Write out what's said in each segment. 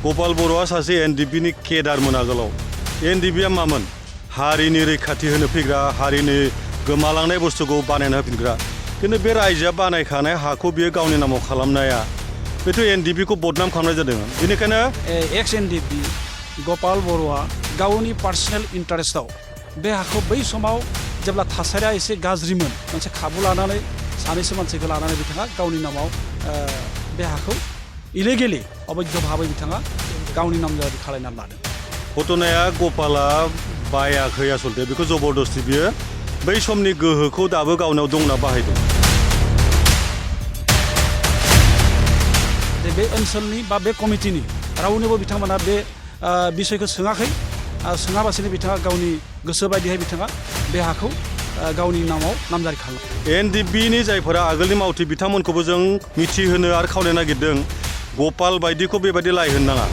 गपाल बर'आ सासे एनडिपिनि केडारमोन आगोलाव। एनडिपिआ मामोन? हारिनि रैखाथि होनो फैग्रा, हारिनि गोमालांनाय बुस्थुखौ बानायना होफिनग्रा। खिन्थु बे रायजोआ बानायखानाय हाखौ बियो गावनि नामाव खालामनाया बेथ' एनडिपिखौ बदनाम खालामनाय जादों। बेनिखायनो एक्स एनडिपि गपाल बर'आ गावनि पार्सनेल इन्टारेस्टआव बे हाखौ बै समाव जेब्ला थासारिया एसे गाज्रिमोन, मोनसे खाबु लानानै सानैसो मानसिखौ लानानै बिथाङा गावनि नामाव बे हाखौ इलिगेलि अबैध भाबै बिथाङा गावनि नामजारि खालामनानै लादों। घटनाया गपाला बायाखै आसलते, बेखौ जबरदस्ति बियो बै समनि गोहोखौ दाबो गावनाव दंना बाहायदों। बे ओनसोलनि बा बे कमिटिनि रावनोबो बिथांमोना बे बिसयखौ सोङाखै। सोङाबासिनो बिथाङा गावनि गोसो बायदिहाय बिथाङा बे हाखौ गावनि नामाव नामजारि खालामो। एनडिपिनि जायफोरा आगोलनि मावथि बिथांमोनखौबो जों मिथिहोनो आरो खावलायनो नागिरदों, गपाल बायदिखौ बेबायदि लाय होनो नाङा।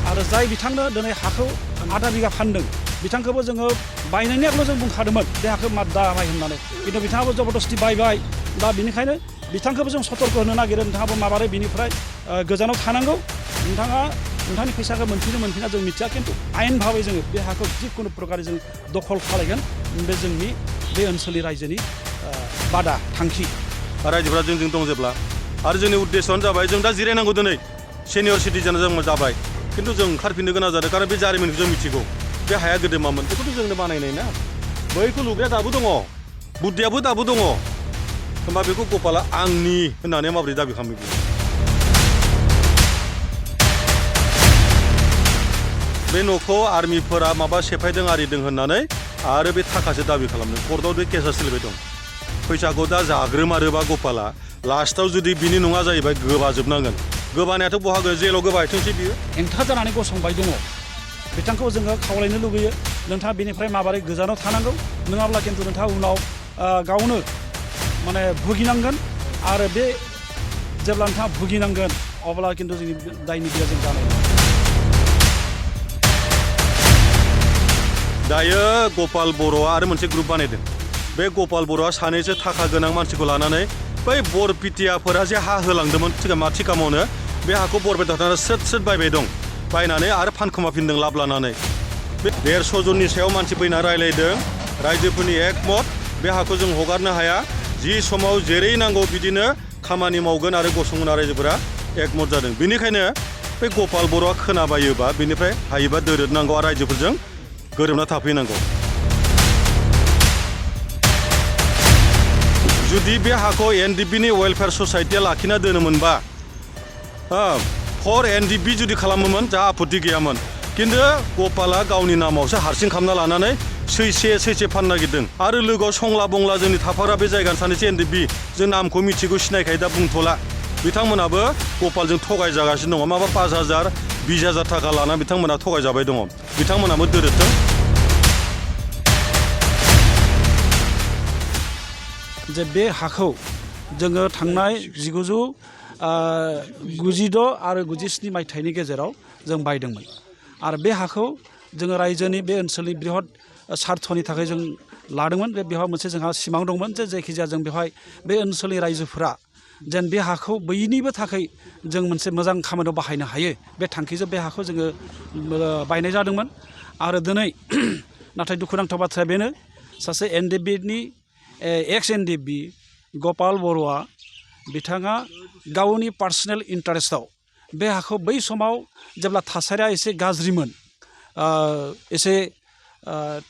आरो जाय बिथांनो दिनै हाखौ आधा बिगा फानदों, बिथांखौबो जोङो बायनायनि आगोलाव जों बुंखादोंमोन बे हाखौ दामाय होननानै, खिन्थु बिथाङाबो जबरदस्ति बायबाय। दा बिनिखायनो बिथांखौबो जों सतर्क होनो नागिरो, नोंथाङाबो माबारै बिनिफ्राय गोजानाव थानांगौ। नोंथांनि फैसाखौ मोनफिना जों मिथिया, खिन्थु आयेन भाबै जोङो बे हाखौ जिखुनु प्रकारै जों दखल खालायगोन। बे जोंनि बे ओनसोलनि रायजोनि बादा थांखि। रायजोफ्रा जोंजों दं जेब्ला, आरो जोंनि उद्देश्यआनो जाबाय जों दा जिरायनांगौ। दिनै सिनियर सिटिजेन जों जाबाय, खिन्थु जों ओंखारफिननो गोनां जादों, खारन बे जारिमिनखौ जों मिथिगौ। बे हाया गोदो मामोन बेखौथ' जोंनो बानायनाय ना। बैखौ लुग्राया दाबो दङ, बुद्धियाबो दाबो दङ। होमबा बेखौ गपाला आंनि होननानै माबोरै दाबि खालामो? बे न'खौ आर्मिफोरा माबा सेफायदों आरिदों होननानै आरो बे थाखासो दाबि खालामदों। कर्टआव बे केसा सोलिबाय दं। फैसाखौ दा जाग्रोमारोबा गपाला लास्टआव जुदि बिनि नङा जाहैबाय गोबाजोबनांगोन। गोबानायाथ' बहा जेलाव गोबाहैथोंसै बियो। हेंथा जानानै गसंबाय दङ। बिथांखौ जोङो खावलायनो लुगैयो, नोंथाङा बेनिफ्राय माबोरै गोजानाव थानांगौ, नङाब्ला खिन्थु नोंथाङा उनाव गावनो माने भुगिनांगोन। आरो बे जेब्ला नोंथाङा भुगिनांगोन अब्ला खिन्थु जोंनि दायनिगिरिया जों जानाय नङा। दायो गपाल बर'आ आरो मोनसे ग्रुप बानायदों। बे गपाल बर'आ सानैसो थाखा गोनां मानसिखौ लानानै बै बरपिटियाफोरा जे हा होलांदोंमोन थिका मावनो, बे हाखौ बरपेटा थांनानै स्रोद बायबाय दं। बायनानै आरो फानखोमाफिनदों लाब लानानै। बे 150 जननि सायाव मानसि फैना रायलायदों। रायजोफोरनि एकमत बे हाखौ जों हगारनो हाया। जि समाव जेरै नांगौ बिदिनो खामानि मावगोन आरो गसंगोन रायजोफोरा एकमत जादों। बेनिखायनो बे गपाल बर'आ खोनाबायोबा बेनिफ्राय हायोबा दोरोदनांगौ आरो रायजोफोरजों गोरोबना थाफैनांगौ। जुदि बे हाखौ एनडिपिनि वेलफेयार ससाइटिया लाखिना दोनोमोनबा, फर एनडिपि जुदि खालामोमोन जा आपत्ति गैयामोन। खिन्थु गपाला गावनि नामावसो हारसिं खालामना लानानै सैसे फाननो नागिरदों। आरो लोगोआव संला बंला जोंनि थाफाग्रा बे जायगानि सानैसो एनडिपि, जों नामखौ मिथिगौ सिनायखायो, दा बुंथ'ला। बिथांमोनाबो गपालजों थगायजागासिनो दङ। माबा 5,000 20,000 थाखा लाना बिथांमोना थगायजाबाय दङ। बिथांमोनाबो दोरोदथों। जे बे हाखौ जोङो थांनाय 1996 आरो 97 मायथाइनि गेजेराव जों बायदोंमोन। आरो बे हाखौ जोङो रायजोनि बे ओनसोलनि बृहद सार्थनि थाखाय जों लादोंमोन। बेवहाय मोनसे जोंहा सिमां दंमोन जे जायखिजाया जों बेवहाय बे ओनसोलनि रायजोफोरा जेन बे हाखौ बयनिबो थाखाय जों मोनसे मोजां खामानियाव बाहायनो हायो, बे थांखिजों बे हाखौ जोङो बायनाय जादोंमोन। आरो दिनै नाथाय दुखुनांथाव बाथ्राया बेनो, सासे एनडिपिनि एक्स एनडिपि गपाल बर'आ बिथाङा गावनि पार्सनेल इन्टारेस्टआव बे हाखौ बै समाव जेब्ला थासारिया एसे गाज्रिमोन, एसे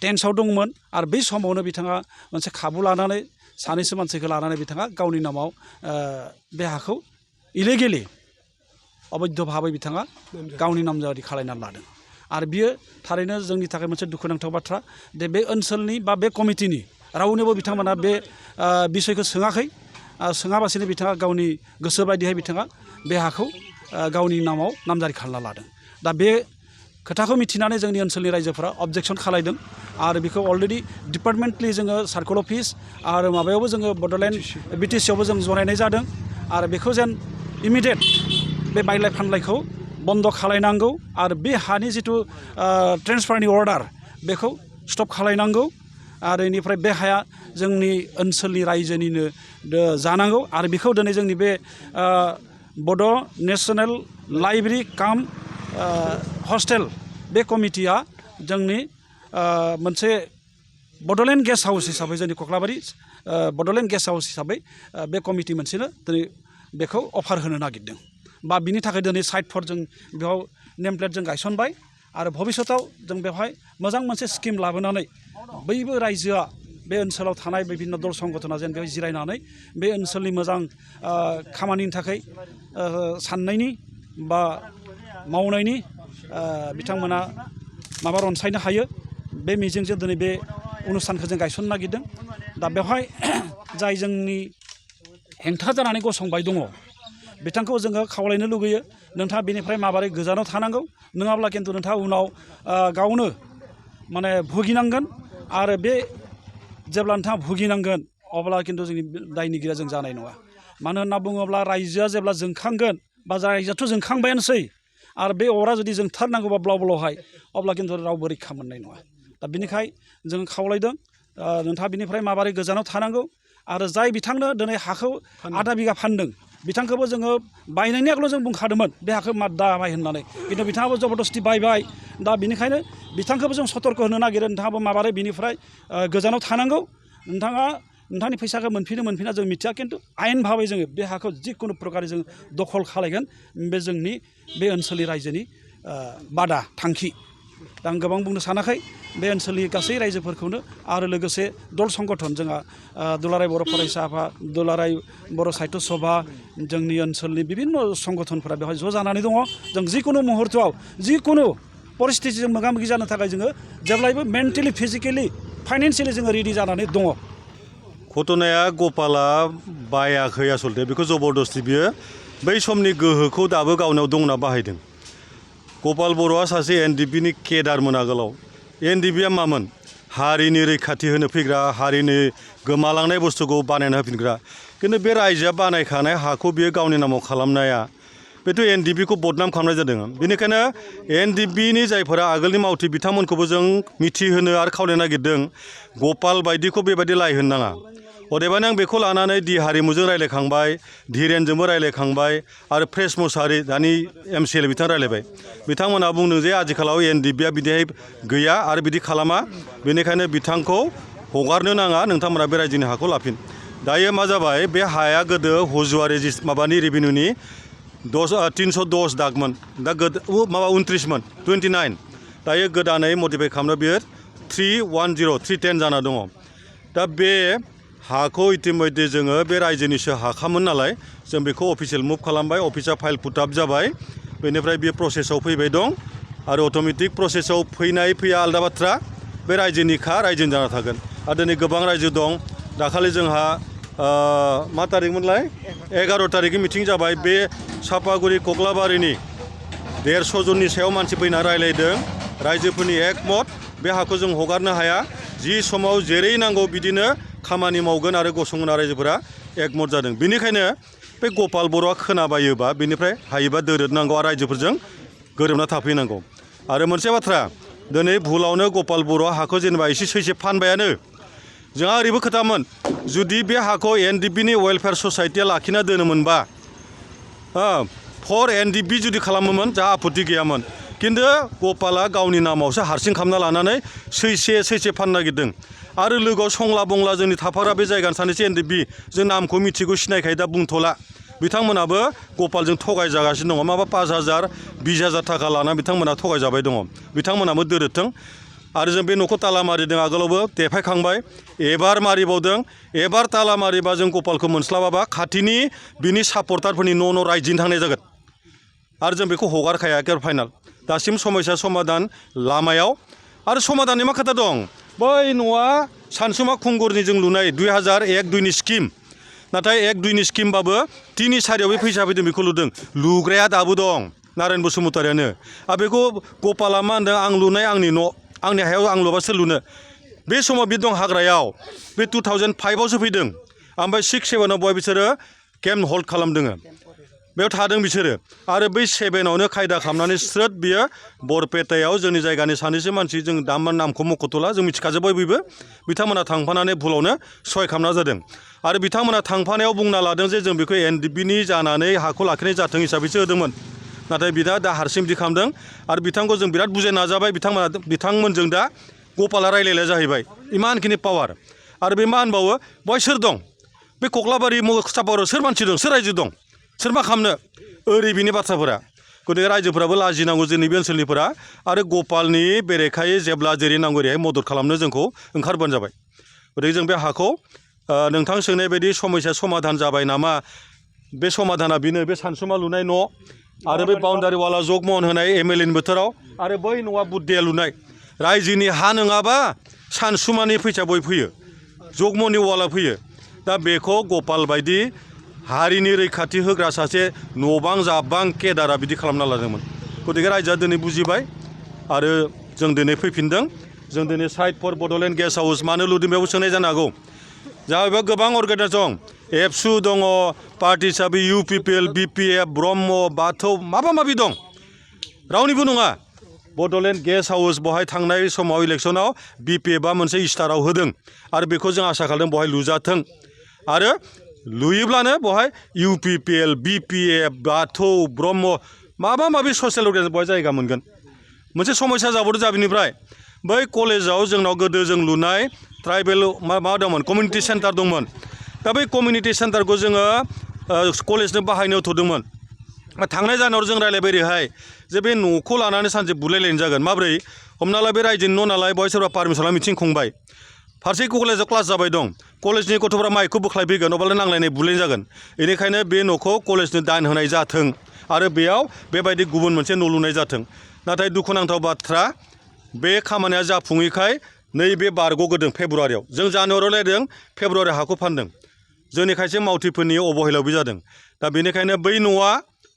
टेन्सआव दंमोन, आरो बै समावनो बिथाङा मोनसे खाबु लानानै सानैसो मानसिखौ लानानै बिथाङा गावनि नामाव बे हाखौ इलिगेलि अबैध भाबै बिथाङा गावनि नामजारि खालामनानै लादों। आरो बियो थारैनो जोंनि थाखाय मोनसे दुखुनांथाव बाथ्रा। बे ओनसोलनि बा बे कमिटिनि रावनोबो बिथांमोना बे बिसयखौ सोङाखै। सोङाबासिनो बिथाङा गावनि गोसो बायदिहाय बिथाङा बे हाखौ गावनि नामाव नामजारि खालामना लादों। दा बे खोथाखौ मिथिनानै जोंनि ओनसोलनि रायजोफोरा अबजेक्सन खालायदों। आरो बेखौ अलरेडि डिपार्टमेन्टलि जोङो सार्कल अफिस आरो माबायावबो जोङो बड'लेण्ड बिटिसिआवबो जों जनायनाय जादों। आरो बेखौ जेन इमिडियेट बे बायलाय फानलायखौ बन्द खालायनांगौ। आरो बे हानि जिथु ट्रेन्सफारनि अर्डार बेखौ स्टप खालायनांगौ। आरो बेनिफ्राय बे हाया जोंनि ओनसोलनि रायजोनिनो जानांगौ आरो बेखौ दिनै जोंनि बे बड' नेशनेल लाइब्रेरि काम हस्टेल बे कमिटिया जोंनि मोनसे बड'लेण्ड गेस्ट हाउस हिसाबै जोंनि कक्लाबारि बड'लेण्ड गेस्ट हाउस हिसाबै बे कमिटि मोनसेनो दिनै बेखौ अफार होनो नागिरदों बा बिनि थाखाय दिनै साइटफोर जों बेयाव नेम प्लेट जों गायसनबाय आरो भबिष्यताव जों बेवहाय मोजां मोनसे स्किम लाबोनानै बयबो रायजोआ बे ओनसोलाव थानाय बिभिन्न दल संगठना जेन बेयाव जिरायनानै बे ओनसोलनि मोजां खामानिनि थाखाय साननायनि बा मावनायनि बिथांमोना माबा रनसायनो हायो बे मिजिंजों दिनै बे अनुस्थानखौ जों गायसननो नागिरदों दा बेवहाय जाय जोंनि हेंथा जानानै गसंबाय दङ बिथांखौ जोङो खावलायनो लुगैयो नोंथाङा बेनिफ्राय माबोरै गोजानाव थानांगौ नङाब्ला खिन्थु नोंथाङा उनाव गावनो माने भुगिनांगोन आरो बे जेब्ला नोंथाङा भुगिनांगोन अब्ला खिन्थु जोंनि दायनिगिरिया जों जानाय नङा मानो होनना बुङोब्ला रायजोआ जेब्ला जोंखांगोन बा रायजोआथ' जोंखांबायानोसै आरो बे अरा जुदि जोंथारनांगौबा ब्लाव ब्लावहाय अब्ला खिन्थु रावबो रैखा मोननाय नङा दा बेनिखाय जों खावलायदों नोंथाङा बिनिफ्राय माबोरै गोजानाव थानांगौ आरो जाय बिथांनो दिनै हाखौ आधा बिगा फानदों बिथांखौबो जोङो बायनायनि आगोलाव जों बुंखादोंमोन बे हाखौ दा बाय होननानै खिन्थु बिथाङाबो जबरदस्ति बायबाय दा बेनिखायनो बिथांखौबो जों सतर्क होनो नागिरो नोंथाङाबो माबोरै बिनिफ्राय गोजानाव थानांगौ नोंथाङा नोंथांनि फैसाखौ मोनफिना जों मिथिया खिन्थु आयेन भाबै जोङो बे हाखौ जिखुनु प्रकारै जों दखल खालायगोन बे जोंनि बे ओनसोलनि रायजोनि बादा थांखि दा आं गोबां बुंनो सानाखै बे ओनसोलनि गासै रायजोफोरखौनो आरो लोगोसे दल संगठन जोंहा दुलाराय बर' फरायसा आफाद दुलाराय बर' साहित्य सभा जोंनि ओनसोलनि बिभिन्न संगठनफोरा बेवहाय ज' जानानै दङ जों जिखुनु मुहुर्तआव जिखुनु परिस्थितिजों मोगा मोगि जानो थाखाय जोङो जेब्लायबो मेन्टेलि फिजिकेलि फाइनेन्सियेलि जोङो रेडि जानानै दङ घटनाया गपाला बायाखै आसलथे बेखौ जबरदस्ति बियो बै समनि गोहोखौ दाबो गावनाव दंना बाहायदों गपाल बर'आ सासे एनडिपिनि केडारमोन आगोलाव एनडिपिआ मामोन हारिनि रैखाथि होनो फैग्रा हारिनि गोमालांनाय बुस्थुखौ बानायना होफिनग्रा खिन्थु बे रायजोआ बानायखानाय हाखौ बियो गावनि नामाव खालामनाया बेथ' एनडिपिखौ बदनाम खालामनाय जादों बेनिखायनो एनडिपिनि जायफोरा आगोलनि मावथि बिथांमोनखौबो जों मिथिहोनो आरो खावलायनो नागिरदों गपाल बायदिखौ बेबायदि लाय होनो नाङा अदेबानि आं बेखौ लानानै दि हारिमुजों रायलायखांबाय धीरेनजोंबो रायलायखांबाय आरो फ्रेस मुसाहारि दानि एमसिएल बिथाङा रायलायबाय बिथांमोनहा बुंदों जे आथिखालाव एनडिपिआ बिदिहाय गैया आरो बिदि खालामा बेनिखायनो बिथांखौ हगारनो नाङा नोंथांमोना बे रायजोनि हाखौ लाफिन दायो मा जाबाय बे हाया गोदो हजुवारि माबानि रेभिनिउनि 310 दागमोन दा गोदो माबा 29मोन 29 दायो गोदानै मडिफाइ खालामनो बियो 310 जाना दङ दा बे हाखौ इतिमध्य जोङो बे रायजोनिसो हाखामोन नालाय जों बेखौ अफिसियेल मुभ खालामबाय अफिसा फाइल पुटआप जाबाय बेनिफ्राय बे प्रसेसआव फैबाय दं आरो अट'मेटिक प्रसेसआव फैनाय फैया आलादा बाथ्रा बे रायजोनिखा रायजोनि जाना थागोन आरो दिनै गोबां रायजो दं दाखालि जोंहा मा तारिखमोनलाय 11 तारिखै मिटिं जाबाय बे सापागुरि कक्लाबारिनि 150 जननि सायाव मानसि फैना रायलायदों रायजोफोरनि एकमत बे हाखौ जों हगारनो हाया जि समाव जेरै नांगौ बिदिनो खामानि मावगोन आरो गसंगोन रायजोफोरा एकमत जादों बेनिखायनो बे गपाल बर'आ खोनाबायोबा बेनिफ्राय हायोबा दोरोदनांगौ आरो रायजोफोरजों गोरोबना थाफैनांगौ आरो मोनसे बाथ्रा दिनै भुलावनो गपाल बर'आ हाखौ जेनेबा एसे सैसे फानबायानो जोंहा ओरैबो खोथामोन जुदि बे हाखौ एनडिपिनि वेलफेयार ससाइटिया लाखिना दोनोमोनबा फर एनडिपि जुदि खालामोमोन जोंहा आपत्ति गैयामोन खिन्थु गपाला गावनि नामावसो हारसिं खालामना लानानै सैसे फाननो नागिरदों आरो लोगोआव संला बंला जोंनि थाफाग्रा बे जायगानि सानैसो एनडिपि जों नामखौ मिथिगौ सिनायखायो दा बुंथ'ला बिथांमोनाबो गपालजों थगायजागासिनो दङ माबा 5,000 20,000 थाखा लाना बिथांमोना थगायजाबाय दङ बिथांमोनाबो दोरोदथों आरो जों बे न'खौ ताला मारिदों आगोलावबो देफायखांबाय एबार मारिबावदों एबार ताला मारिबा जों गपालखौ मोनस्लाबाबा खाथिनि बिनि सापर्टारफोरनि न' रायजोनि थांनाय जागोन आरो जों बेखौ हगारखाया एकेबारे फाइनाल दासिम समस्या समाधान लामायाव आरो समाधाननि मा खोथा दं बै न'आ सानसुमा खुंगुरनि जों लुनाय 2001-2नि स्किम नाथाय 1-2नि स्किमबाबो 3-4 बे फैसा फैदों बेखौ लुदों लुग्राया दाबो दं नारायण बसुमतारियानो आरो बेखौ गपाला मा होनदों आं लुनाय आंनि न' आंनि हायाव आं लुबासो लुनो बे समाव बे दं हाग्रायाव बे 2005आवसो फैदों ओमफ्राय 6-7 बहाय बिसोरो केम्प हल्ड खालामदों बेयाव थादों बिसोरो आरो बै 7आवनो खायदा खालामनानै स्रोद बियो बरपेटायाव जोंनि जायगानि सानैसो मानसि जों दा नामखौ मख'थ'ला जों मिथिखाजोब्बाय बयबो बिथांमोना थांफानानै भुलावनो सहाय खालामना जादों आरो बिथांमोना थांफानायाव बुंना लादों जे जों बेखौ एनडिपिनि जानानै हाखौ लाखिनाय जाथों हिसाबैसो होदोंमोन नाथाय बिदा दा हारसिं बिदि खालामदों आरो बिथांखौ जों बिराद बुजाय नाजाबाय बिथांमोनजों दा गपाला रायलायलाय जाहैबाय इमानखिनि पावार आरो बे मा होनबावो बहाय सोर दं बे कक्लाबारि सापागुरियाव सोर मानसि दं सोर रायजो दं सोर मा खालामनो ओरै बिनि बाथ्राफोरा गतिके रायजोफोराबो लाजिनांगौ जोंनि बे ओनसोलनिफोरा आरो गपालनि बेरेखायै जेब्ला जेरै नांगौ ओरैहाय मदद खालामनो जोंखौ ओंखारबानो जाबाय गतिके जों बे हाखौ नोंथां सोंनाय बायदि समस्या समाधान जाबाय नामा बे समाधाना बेनो बे सानसुमा लुनाय न' आरो बे बाउन्डारि वाला जगमोहन होनाय एमएलएनि बोथोराव आरो बै न'आ बुद्धिया लुनाय रायजोनि हा नङाबा सानसुमानि फैसा बय फैयो जगमोहननि वाला फैयो दा बेखौ गपाल बायदि हारिनि रैखाथि होग्रा सासे न'बां जाबां केदारा बिदि खालामना लादोंमोन गतिके रायजोआ दिनै बुजिबाय आरो जों दिनै फैफिनदों जों दिनै साइड फर बड'लेण्ड गेस्ट हाउस मानो लुदों बेयाव सोंनाय जानो हागौ जाहैबाय गोबां अर्गेनाइजेसन दं एबसु दङ पार्टि हिसाबै इउपिपिएल बिपिएफ ब्रह्म बाथौ माबा माबि दं रावनिबो नङा बड'लेण्ड गेस्ट हाउस बहाय थांनाय समाव इलेक्सनाव बिपिएफआ मोनसे इस्टाराव होदों आरो बेखौ जों आसा खालामदों बहाय लुजाथों आरो लुयोब्लानो बहाय इउपिपिएल बिपिएफ बाथौ ब्रह्म माबा माबि ससियेल अर्गेनाइजेसन बहाय जायगा मोनगोन मोनसे समस्या जाबावदों जाबिनिफ्राय बै कलेजाव जोंनाव गोदो जों लुनाय ट्राइबेल मा दंमोन कमिउनिटि सेन्टार दंमोन दा बै कमिउनिटि सेन्टारखौ जोङो कलेजनो बाहायनो होथ'दोंमोन थांनाय जानुवारियाव जों रायलायबाय ओरैहाय जे बे न'खौ लानानै सानसे बुलायलायनाय जागोन माब्रै हमना ला बे रायजोनि न' नालाय बहाय सोरबा पारमिसन लाना मिथिं खुंबाय फारसे कलेजाव क्लास जाबाय दं कलेजनि गथ'फोरा माइकखौ बोख्लायफैगोन अब्ला नांलायनाय बुलायनाय जागोन बेनिखायनो बे न'खौ कलेजनो दान होनाय जाथों आरो बेयाव बेबायदि गुबुन मोनसे न' लुनाय जाथों नाथाय दुखुनांथाव बाथ्रा बे खामानिया जाफुङैखाय नैबे बारग'गोदों फेब्रुवारियाव जों जानुवारियाव रायदों फेब्रुवारियाव हाखौ फानदों जोंनि खायसे मावथिफोरनि अबहेलायाव बे जादों दा बेनिखायनो बै न'आ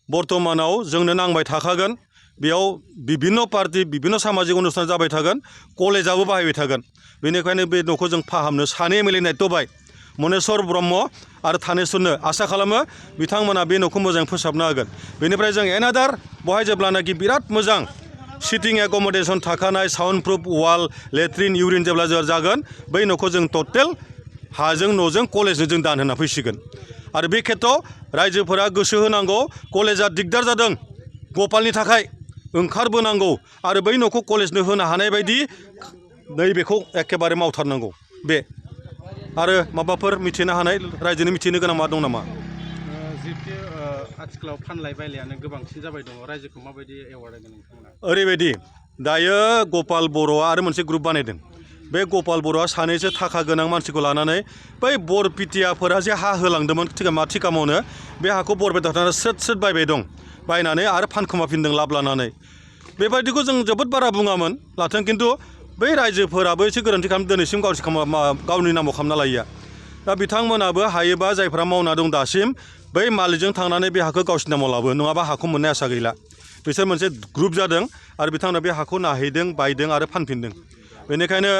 बर्तमानाव जोंनो नांबाय थाखागोन बेयाव बिभिन्न पार्टि बिभिन्न सामाजिक अनुस्थान जाबाय थागोन कलेजाबो बाहायबाय थागोन बेनिखायनो बे न'खौ जों फाहामनो सानै एमएलए नायथ'बाय मनेस्वर ब्रह्म आरो थानेस्वरनो आसा खालामो बिथांमोना बे न'खौ मोजां फोसाबनो हागोन बेनिफ्राय जों एनादार बहाय जेब्लानाखि बिराद मोजां सिटिं एकमडेसन थाखानाय साउन्ड प्रुफ वाल लेट्रिन इउरिन जेब्ला जागोन बै न'खौ जों टटेल हाजों न'जों कलेजजों जों दान होना फैसिगोन आरो बे खेथ्रआव रायजोफोरा गोसो होनांगौ कलेजा दिगदार जादों गपालनि थाखाय ओंखारबोनांगौ आरो बै न'खौ कलेजनो होनो हानाय बायदि नैबेखौ एखेबारे मावथारनांगौ बे आरो माबाफोर मिथिनो हानाय रायजोनि मिथिनो गोनां मा दं नामा जिहेतु आथिखालाव फानलाय बायलायानो गोबांसिन जाबाय दङ रायजोखौ माबायदि एवार्ड होगोन नोंथांमोना ओरैबायदि दायो गपाल बर'आ आरो मोनसे ग्रुप बानायदों बे गपाल बर'आ सानैसो थाखा गोनां मानसिखौ लानानै बै बरपिटियाफोरा जे हा होलांदोंमोन थिका मावनो बे हाखौ बरपेटायाव थांनानै स्रोद बायबाय दं बायनानै आरो फानखोमाफिनदों लाब लानानै बेबायदिखौ जों जोबोद बारा बुङामोन लाथों खिन्थु बै रायजोफोराबो एसे गोरोन्थि खालाम दिनैसिम गावनि नामाव खालामना लायिया दा बिथांमोनाबो हायोबा जायफ्रा मावना दं दासिम बै मालिकजों थांनानै बे हाखौ गावसिनि नामाव लाबो नङाबा हाखौ मोननाय आसा गैला बिसोर मोनसे ग्रुप जादों आरो बिथांमोना बे हाखौ नायहैदों बायदों आरो फानफिनदों बेनिखायनो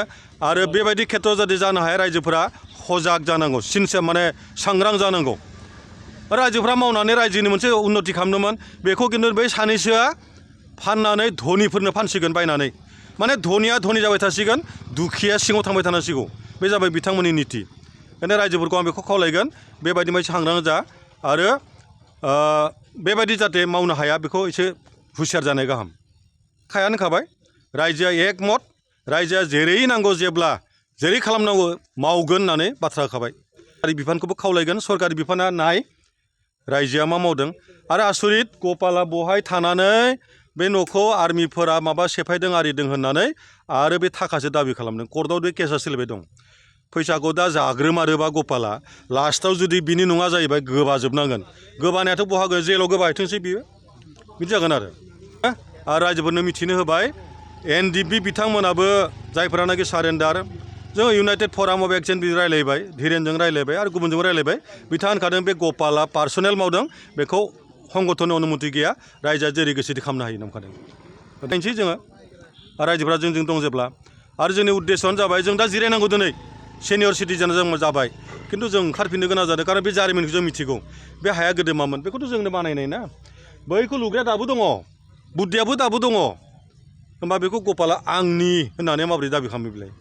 आरो बेबायदि खेथ्रआव जुदि जानो हाया रायजोफोरा सजाग जानांगौ सिनसियार माने सांग्रां जानांगौ रायजोफ्रा मावनानै रायजोनि मोनसे उन्नति खालामदोंमोन बेखौ खिन्थु बै सानैसोआ फाननानै धनिफोरनो फानसिगोन बायनानै माने धनिया धनि जाबाय थासिगोन दुखिया सिङाव थांबाय थानांसिगौ बे जाबाय बिथांमोननि नीति बेनिखायनो रायजोफोरखौ आं बेखौ खावलायगोन बेबायदि मोनसे सांग्रां जा आरो बेबायदि जाहाथे मावनो हाया बेखौ एसे हुसियार जानाय गाहाम खायानो खाबाय रायजोआ एकमत रायजोआ जेरै नांगौ जेब्ला जेरै खालामनांगौ मावगोन होननानै बाथ्रा होखाबाय आरो बिफानखौबो खावलायगोन सरकारि बिफाना नाय रायजोआ मा मावदों आरो आसरित गपाला बहाय थानानै बे न'खौ आर्मिफोरा माबा सेफायदों आरिदों होननानै आरो बे थाखासो दाबि खालामदों कर्टआव बे केसा सोलिबाय दं फैसाखौ दा जाग्रोमारोबा गपाला लास्टआव जुदि बिनि नङा जाहैबाय गोबाजोबनांगोन गोबानायाथ' बहा जेलाव गोबाहैथोंसै बियो बिदि जागोन आरो रायजोफोरनो मिथिनो होबाय एनडिपि बिथांमोनाबो जायफोरानाखि सारेन्डार जों इउनाइटेड फराम अफ एक्सन बिदि रायलायबाय धीरेनजों रायलायबाय आरो गुबुनजों रायलायबाय बिथाङा होनखादों बे गपाला पार्सनेल मावदों बेखौ संगठननि अनुमति गैया रायजोआ जेरै गोसो खालामनो हायो नंखादों नायनोसै जोङो रायजोफ्रा जोंजों दं जेब्ला आरो जोंनि उद्देश्यआनो जाबाय जों दा जिरायनांगौ दिनै सेनियर सिटिजेन जों जाबाय खिन्थु जों ओंखारफिननो गोनां जादों खारन बे जारिमिनखौ जों मिथिगौ बे हाया गोदो मामोन बेखौथ' जोंनो बानायनाय ना बैखौ लुग्राया दाबो दङ बुद्धियाबो दाबो दङ होमबा बेखौ गपाला आंनि होननानै माबोरै दाबि खालामो बिलाय